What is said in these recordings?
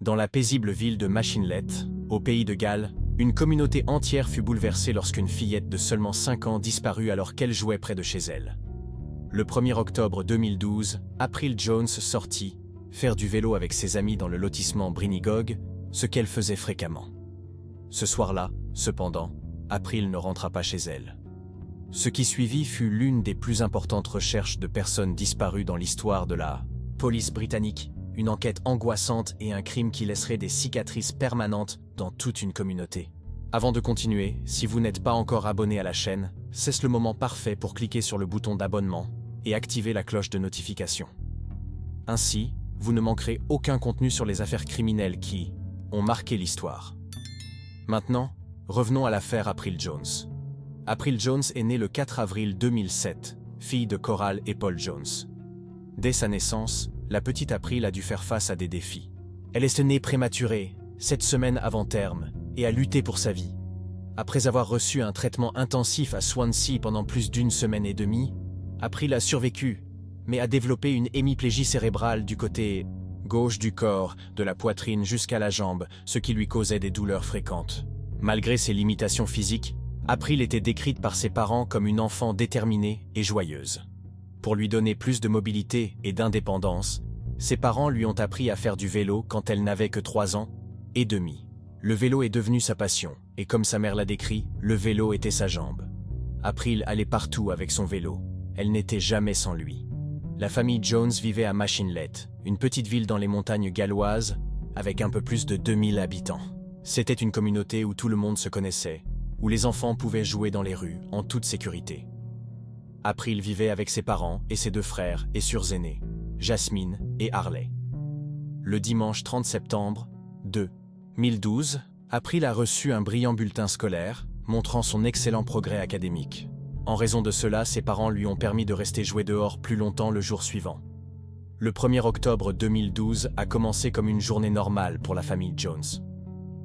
Dans la paisible ville de Machinlet, au pays de Galles, une communauté entière fut bouleversée lorsqu'une fillette de seulement 5 ans disparut alors qu'elle jouait près de chez elle. Le 1er octobre 2012, April Jones sortit faire du vélo avec ses amis dans le lotissement Brynigog, ce qu'elle faisait fréquemment. Ce soir-là, cependant, April ne rentra pas chez elle. Ce qui suivit fut l'une des plus importantes recherches de personnes disparues dans l'histoire de la police britannique, une enquête angoissante et un crime qui laisserait des cicatrices permanentes dans toute une communauté. Avant de continuer, si vous n'êtes pas encore abonné à la chaîne, c'est le moment parfait pour cliquer sur le bouton d'abonnement et activer la cloche de notification. Ainsi, vous ne manquerez aucun contenu sur les affaires criminelles qui ont marqué l'histoire. Maintenant, revenons à l'affaire April Jones. April Jones est née le 4 avril 2007, fille de Coral et Paul Jones. Dès sa naissance, la petite April a dû faire face à des défis. Elle est née prématurée, 7 semaines avant terme, et a lutté pour sa vie. Après avoir reçu un traitement intensif à Swansea pendant plus d'1 semaine et demie, April a survécu, mais a développé une hémiplégie cérébrale du côté gauche du corps, de la poitrine jusqu'à la jambe, ce qui lui causait des douleurs fréquentes. Malgré ses limitations physiques, April était décrite par ses parents comme une enfant déterminée et joyeuse. Pour lui donner plus de mobilité et d'indépendance, ses parents lui ont appris à faire du vélo quand elle n'avait que 3 ans et demi. Le vélo est devenu sa passion, et comme sa mère l'a décrit, le vélo était sa jambe. April allait partout avec son vélo. Elle n'était jamais sans lui. La famille Jones vivait à Machinlet, une petite ville dans les montagnes galloises, avec un peu plus de 2000 habitants. C'était une communauté où tout le monde se connaissait, où les enfants pouvaient jouer dans les rues, en toute sécurité. April vivait avec ses parents et ses 2 frères et sœurs aînés, Jasmine et Harley. Le dimanche 30 septembre 2012, April a reçu un brillant bulletin scolaire, montrant son excellent progrès académique. En raison de cela, ses parents lui ont permis de rester jouer dehors plus longtemps le jour suivant. Le 1er octobre 2012 a commencé comme une journée normale pour la famille Jones.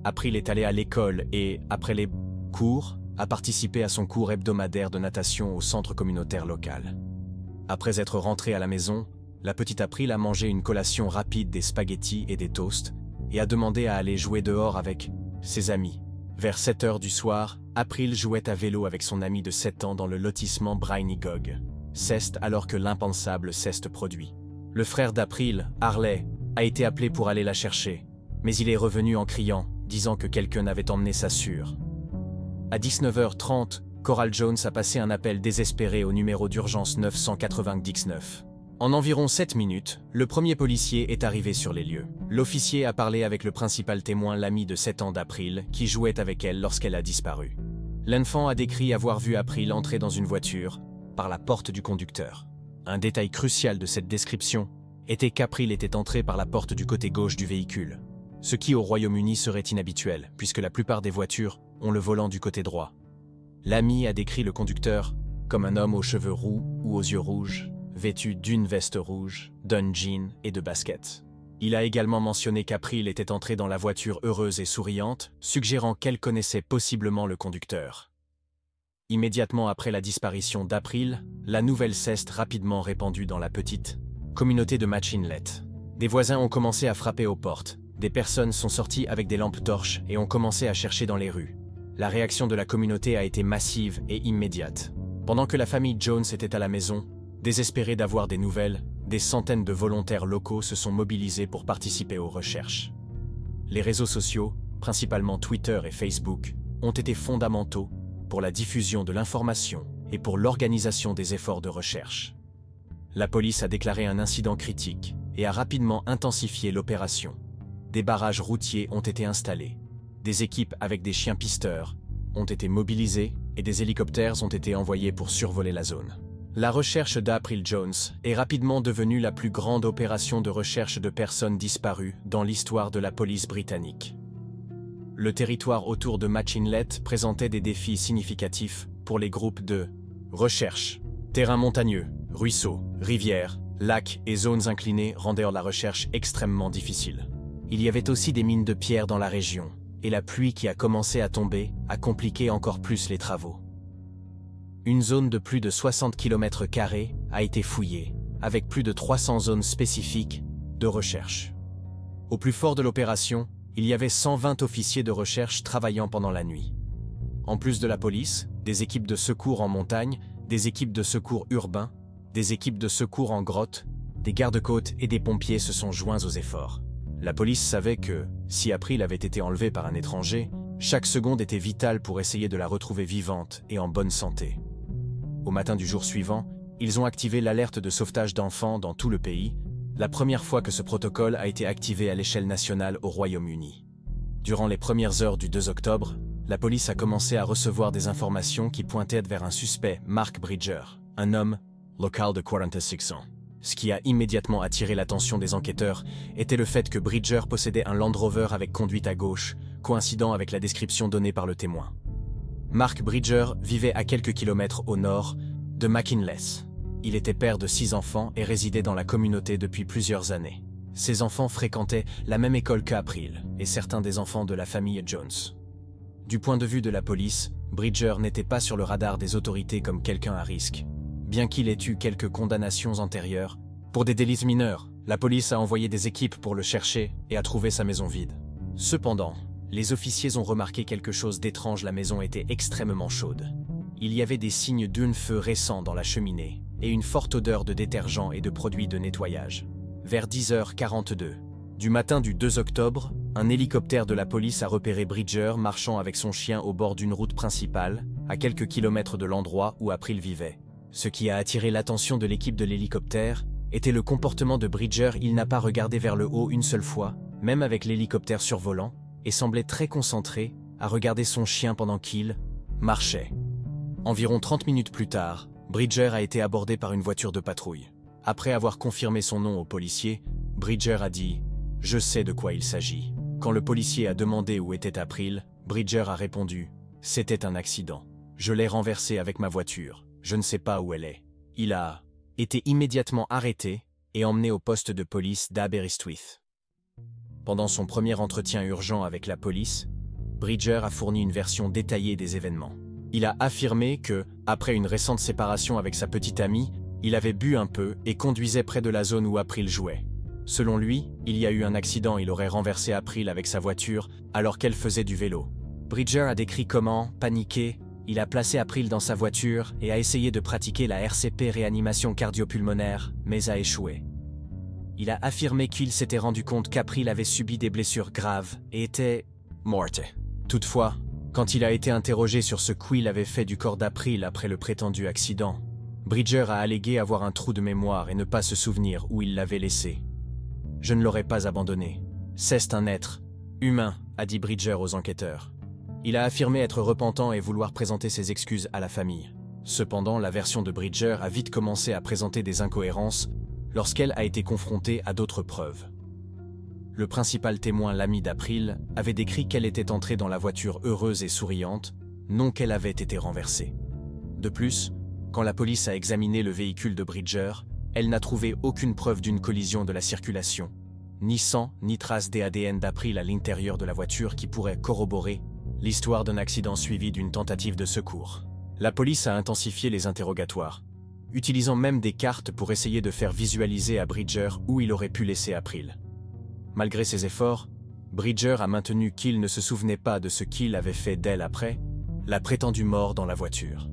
April est allée à l'école et, après les cours, a participé à son cours hebdomadaire de natation au centre communautaire local. Après être rentrée à la maison, la petite April a mangé une collation rapide des spaghettis et des toasts et a demandé à aller jouer dehors avec ses amis. Vers 7 heures du soir, April jouait à vélo avec son ami de 7 ans dans le lotissement Brynigog. C'est alors que l'impensable s'est produit. Le frère d'April, Harley, a été appelé pour aller la chercher, mais il est revenu en criant, disant que quelqu'un avait emmené sa sœur. À 19h30, Coral Jones a passé un appel désespéré au numéro d'urgence 999. En environ 7 minutes, le premier policier est arrivé sur les lieux. L'officier a parlé avec le principal témoin, l'ami de 7 ans d'April, qui jouait avec elle lorsqu'elle a disparu. L'enfant a décrit avoir vu April entrer dans une voiture, par la porte du conducteur. Un détail crucial de cette description était qu'April était entré par la porte du côté gauche du véhicule, ce qui au Royaume-Uni serait inhabituel, puisque la plupart des voitures ont le volant du côté droit. L'ami a décrit le conducteur comme un homme aux cheveux roux ou aux yeux rouges, vêtu d'une veste rouge, d'un jean et de baskets. Il a également mentionné qu'April était entrée dans la voiture heureuse et souriante, suggérant qu'elle connaissait possiblement le conducteur. Immédiatement après la disparition d'April, la nouvelle s'est rapidement répandue dans la petite communauté de Machinlet. Des voisins ont commencé à frapper aux portes, des personnes sont sorties avec des lampes torches et ont commencé à chercher dans les rues. La réaction de la communauté a été massive et immédiate. Pendant que la famille Jones était à la maison, désespérés d'avoir des nouvelles, des centaines de volontaires locaux se sont mobilisés pour participer aux recherches. Les réseaux sociaux, principalement Twitter et Facebook, ont été fondamentaux pour la diffusion de l'information et pour l'organisation des efforts de recherche. La police a déclaré un incident critique et a rapidement intensifié l'opération. Des barrages routiers ont été installés. Des équipes avec des chiens pisteurs ont été mobilisées et des hélicoptères ont été envoyés pour survoler la zone. La recherche d'April Jones est rapidement devenue la plus grande opération de recherche de personnes disparues dans l'histoire de la police britannique. Le territoire autour de Machinlet présentait des défis significatifs pour les groupes de recherche. Terrains montagneux, ruisseaux, rivières, lacs et zones inclinées rendaient la recherche extrêmement difficile. Il y avait aussi des mines de pierre dans la région, et la pluie qui a commencé à tomber a compliqué encore plus les travaux. Une zone de plus de 60 km² a été fouillée, avec plus de 300 zones spécifiques de recherche. Au plus fort de l'opération, il y avait 120 officiers de recherche travaillant pendant la nuit. En plus de la police, des équipes de secours en montagne, des équipes de secours urbains, des équipes de secours en grotte, des gardes-côtes et des pompiers se sont joints aux efforts. La police savait que, si April avait été enlevée par un étranger, chaque seconde était vitale pour essayer de la retrouver vivante et en bonne santé. Au matin du jour suivant, ils ont activé l'alerte de sauvetage d'enfants dans tout le pays, la première fois que ce protocole a été activé à l'échelle nationale au Royaume-Uni. Durant les premières heures du 2 octobre, la police a commencé à recevoir des informations qui pointaient vers un suspect, Mark Bridger, un homme local de 46 ans. Ce qui a immédiatement attiré l'attention des enquêteurs était le fait que Bridger possédait un Land Rover avec conduite à gauche, coïncidant avec la description donnée par le témoin. Mark Bridger vivait à quelques kilomètres au nord de McKinley. Il était père de 6 enfants et résidait dans la communauté depuis plusieurs années. Ses enfants fréquentaient la même école qu'April et certains des enfants de la famille Jones. Du point de vue de la police, Bridger n'était pas sur le radar des autorités comme quelqu'un à risque. Bien qu'il ait eu quelques condamnations antérieures, pour des délits mineurs, la police a envoyé des équipes pour le chercher et a trouvé sa maison vide. Cependant, les officiers ont remarqué quelque chose d'étrange, la maison était extrêmement chaude. Il y avait des signes d'un feu récent dans la cheminée et une forte odeur de détergent et de produits de nettoyage. Vers 10h42 du matin du 2 octobre, un hélicoptère de la police a repéré Bridger marchant avec son chien au bord d'une route principale, à quelques kilomètres de l'endroit où April vivait. Ce qui a attiré l'attention de l'équipe de l'hélicoptère était le comportement de Bridger. Il n'a pas regardé vers le haut une seule fois, même avec l'hélicoptère survolant, et semblait très concentré à regarder son chien pendant qu'il marchait. Environ 30 minutes plus tard, Bridger a été abordé par une voiture de patrouille. Après avoir confirmé son nom au policier, Bridger a dit « Je sais de quoi il s'agit ». Quand le policier a demandé où était April, Bridger a répondu « C'était un accident. Je l'ai renversée avec ma voiture. Je ne sais pas où elle est ». Il a été immédiatement arrêté et emmené au poste de police d'Aberystwyth. Pendant son premier entretien urgent avec la police, Bridger a fourni une version détaillée des événements. Il a affirmé que, après une récente séparation avec sa petite amie, il avait bu un peu et conduisait près de la zone où April jouait. Selon lui, il y a eu un accident, il aurait renversé April avec sa voiture alors qu'elle faisait du vélo. Bridger a décrit comment, paniqué, il a placé April dans sa voiture et a essayé de pratiquer la RCP réanimation cardiopulmonaire, mais a échoué. Il a affirmé qu'il s'était rendu compte qu'April avait subi des blessures graves et était morte. Toutefois, quand il a été interrogé sur ce qu'il avait fait du corps d'April après le prétendu accident, Bridger a allégué avoir un trou de mémoire et ne pas se souvenir où il l'avait laissé. « Je ne l'aurais pas abandonné. C'est un être humain », a dit Bridger aux enquêteurs. Il a affirmé être repentant et vouloir présenter ses excuses à la famille. Cependant, la version de Bridger a vite commencé à présenter des incohérences lorsqu'elle a été confrontée à d'autres preuves. Le principal témoin, l'ami d'April, avait décrit qu'elle était entrée dans la voiture heureuse et souriante, non qu'elle avait été renversée. De plus, quand la police a examiné le véhicule de Bridger, elle n'a trouvé aucune preuve d'une collision de la circulation, ni sang, ni trace d'ADN d'April à l'intérieur de la voiture qui pourrait corroborer l'histoire d'un accident suivi d'une tentative de secours. La police a intensifié les interrogatoires, utilisant même des cartes pour essayer de faire visualiser à Bridger où il aurait pu laisser April. Malgré ses efforts, Bridger a maintenu qu'il ne se souvenait pas de ce qu'il avait fait d'elle après la prétendue mort dans la voiture.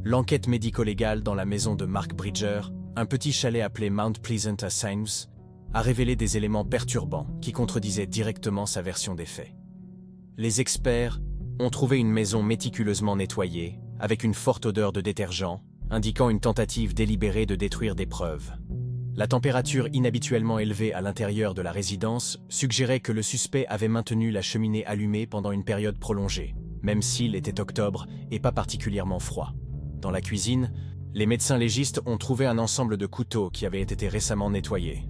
L'enquête médico-légale dans la maison de Mark Bridger, un petit chalet appelé Mount Pleasant à Sainsbury, a révélé des éléments perturbants qui contredisaient directement sa version des faits. Les experts ont trouvé une maison méticuleusement nettoyée, avec une forte odeur de détergent, indiquant une tentative délibérée de détruire des preuves. La température inhabituellement élevée à l'intérieur de la résidence suggérait que le suspect avait maintenu la cheminée allumée pendant une période prolongée, même s'il était octobre et pas particulièrement froid. Dans la cuisine, les médecins légistes ont trouvé un ensemble de couteaux qui avaient été récemment nettoyés.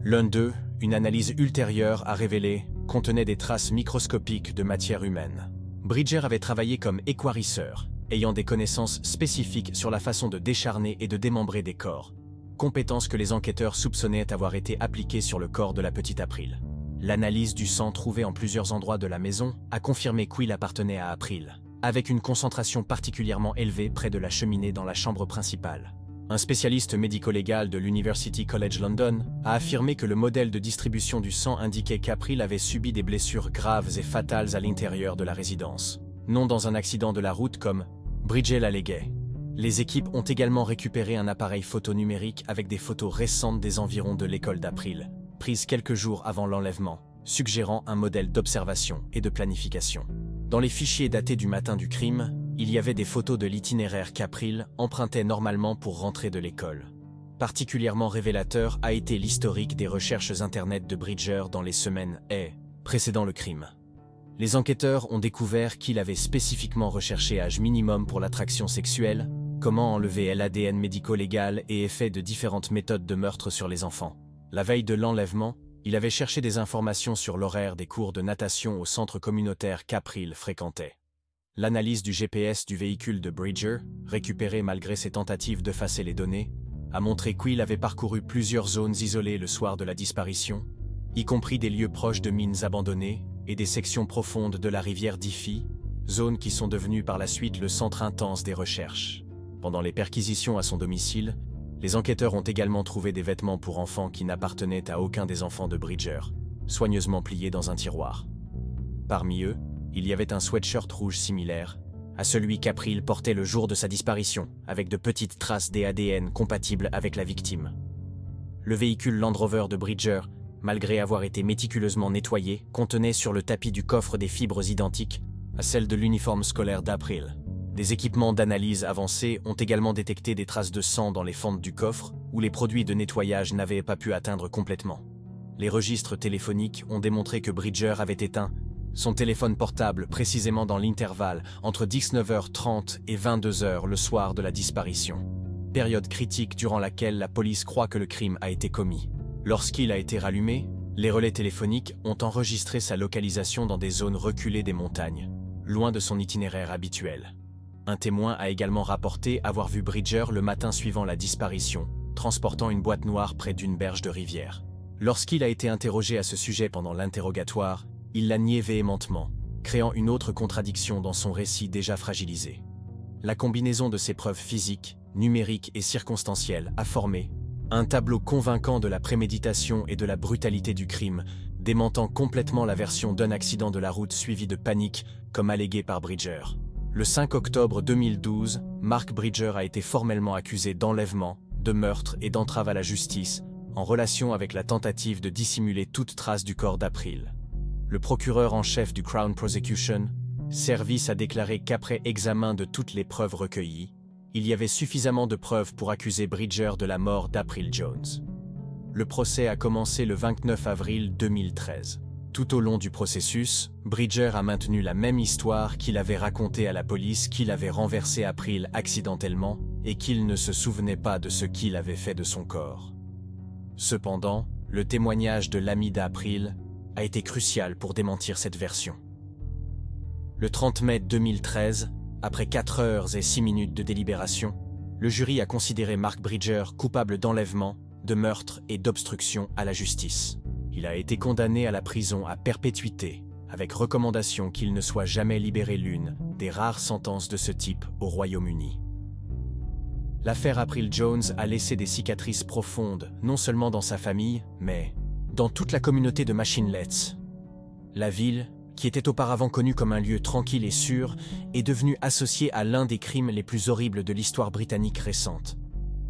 L'un d'eux, une analyse ultérieure a révélé, contenait des traces microscopiques de matière humaine. Bridger avait travaillé comme équarrisseur, ayant des connaissances spécifiques sur la façon de décharner et de démembrer des corps, compétences que les enquêteurs soupçonnaient avoir été appliquées sur le corps de la petite April. L'analyse du sang trouvé en plusieurs endroits de la maison a confirmé qu'il appartenait à April, avec une concentration particulièrement élevée près de la cheminée dans la chambre principale. Un spécialiste médico-légal de l'University College London a affirmé que le modèle de distribution du sang indiquait qu'April avait subi des blessures graves et fatales à l'intérieur de la résidence, non dans un accident de la route comme Bridger l'alléguait. Les équipes ont également récupéré un appareil photo numérique avec des photos récentes des environs de l'école d'April, prises quelques jours avant l'enlèvement, suggérant un modèle d'observation et de planification. Dans les fichiers datés du matin du crime, il y avait des photos de l'itinéraire qu'April empruntait normalement pour rentrer de l'école. Particulièrement révélateur a été l'historique des recherches Internet de Bridger dans les semaines précédant le crime. Les enquêteurs ont découvert qu'il avait spécifiquement recherché âge minimum pour l'attraction sexuelle, comment enlever l'ADN médico-légal et effet de différentes méthodes de meurtre sur les enfants. La veille de l'enlèvement, il avait cherché des informations sur l'horaire des cours de natation au centre communautaire qu'April fréquentait. L'analyse du GPS du véhicule de Bridger, récupérée malgré ses tentatives d'effacer les données, a montré qu'il avait parcouru plusieurs zones isolées le soir de la disparition, y compris des lieux proches de mines abandonnées et des sections profondes de la rivière Diffie, zones qui sont devenues par la suite le centre intense des recherches. Pendant les perquisitions à son domicile, les enquêteurs ont également trouvé des vêtements pour enfants qui n'appartenaient à aucun des enfants de Bridger, soigneusement pliés dans un tiroir. Parmi eux, il y avait un sweatshirt rouge similaire à celui qu'April portait le jour de sa disparition, avec de petites traces d'ADN compatibles avec la victime. Le véhicule Land Rover de Bridger, malgré avoir été méticuleusement nettoyé, contenait sur le tapis du coffre des fibres identiques à celles de l'uniforme scolaire d'April. Des équipements d'analyse avancés ont également détecté des traces de sang dans les fentes du coffre, où les produits de nettoyage n'avaient pas pu atteindre complètement. Les registres téléphoniques ont démontré que Bridger avait éteint son téléphone portable précisément dans l'intervalle entre 19h30 et 22h le soir de la disparition, période critique durant laquelle la police croit que le crime a été commis. Lorsqu'il a été rallumé, les relais téléphoniques ont enregistré sa localisation dans des zones reculées des montagnes, loin de son itinéraire habituel. Un témoin a également rapporté avoir vu Bridger le matin suivant la disparition, transportant une boîte noire près d'une berge de rivière. Lorsqu'il a été interrogé à ce sujet pendant l'interrogatoire, il l'a nié véhémentement, créant une autre contradiction dans son récit déjà fragilisé. La combinaison de ces preuves physiques, numériques et circonstancielles a formé un tableau convaincant de la préméditation et de la brutalité du crime, démentant complètement la version d'un accident de la route suivi de panique, comme allégué par Bridger. Le 5 octobre 2012, Mark Bridger a été formellement accusé d'enlèvement, de meurtre et d'entrave à la justice, en relation avec la tentative de dissimuler toute trace du corps d'April. Le procureur en chef du Crown Prosecution Service a déclaré qu'après examen de toutes les preuves recueillies, il y avait suffisamment de preuves pour accuser Bridger de la mort d'April Jones. Le procès a commencé le 29 avril 2013. Tout au long du processus, Bridger a maintenu la même histoire qu'il avait racontée à la police qu'il avait renversé April accidentellement et qu'il ne se souvenait pas de ce qu'il avait fait de son corps. Cependant, le témoignage de l'ami d'April a été crucial pour démentir cette version. Le 30 mai 2013, après 4 heures et 6 minutes de délibération, le jury a considéré Mark Bridger coupable d'enlèvement, de meurtre et d'obstruction à la justice. Il a été condamné à la prison à perpétuité, avec recommandation qu'il ne soit jamais libéré, l'une des rares sentences de ce type au Royaume-Uni. L'affaire April Jones a laissé des cicatrices profondes, non seulement dans sa famille, mais dans toute la communauté de Machinlets. La ville, qui était auparavant connue comme un lieu tranquille et sûr, est devenue associée à l'un des crimes les plus horribles de l'histoire britannique récente.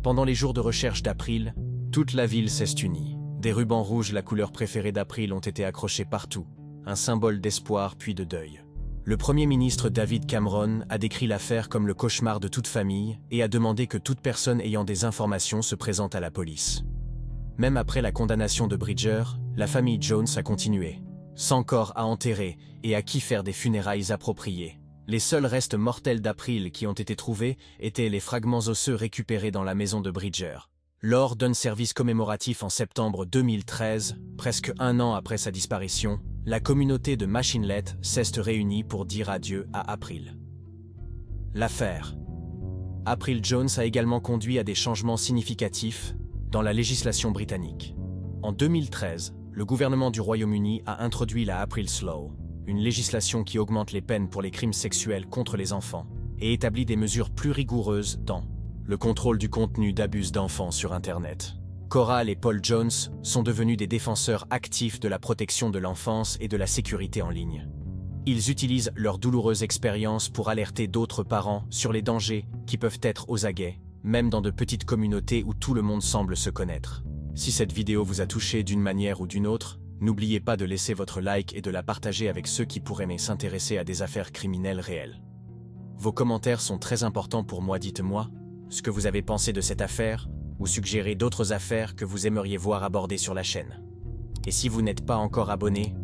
Pendant les jours de recherche d'April, toute la ville s'est unie. Des rubans rouges, la couleur préférée d'April, ont été accrochés partout, un symbole d'espoir puis de deuil. Le Premier ministre David Cameron a décrit l'affaire comme le cauchemar de toute famille et a demandé que toute personne ayant des informations se présente à la police. Même après la condamnation de Bridger, la famille Jones a continué, sans corps à enterrer et à qui faire des funérailles appropriées. Les seuls restes mortels d'April qui ont été trouvés étaient les fragments osseux récupérés dans la maison de Bridger. Lors d'un service commémoratif en septembre 2013, presque un an après sa disparition, la communauté de Machinlet s'est réunie pour dire adieu à April. L'affaire April Jones a également conduit à des changements significatifs dans la législation britannique. En 2013, le gouvernement du Royaume-Uni a introduit la April's Law, une législation qui augmente les peines pour les crimes sexuels contre les enfants et établit des mesures plus rigoureuses dans le contrôle du contenu d'abus d'enfants sur Internet. Coral et Paul Jones sont devenus des défenseurs actifs de la protection de l'enfance et de la sécurité en ligne. Ils utilisent leur douloureuse expérience pour alerter d'autres parents sur les dangers qui peuvent être aux aguets, même dans de petites communautés où tout le monde semble se connaître. Si cette vidéo vous a touché d'une manière ou d'une autre, n'oubliez pas de laisser votre like et de la partager avec ceux qui pourraient s'intéresser à des affaires criminelles réelles. Vos commentaires sont très importants pour moi. Dites-moi ce que vous avez pensé de cette affaire ou suggérez d'autres affaires que vous aimeriez voir abordées sur la chaîne. Et si vous n'êtes pas encore abonné,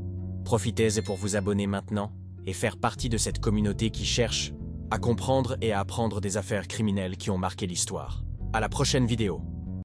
profitez-en pour vous abonner maintenant et faire partie de cette communauté qui cherche à comprendre et à apprendre des affaires criminelles qui ont marqué l'histoire. À la prochaine vidéo.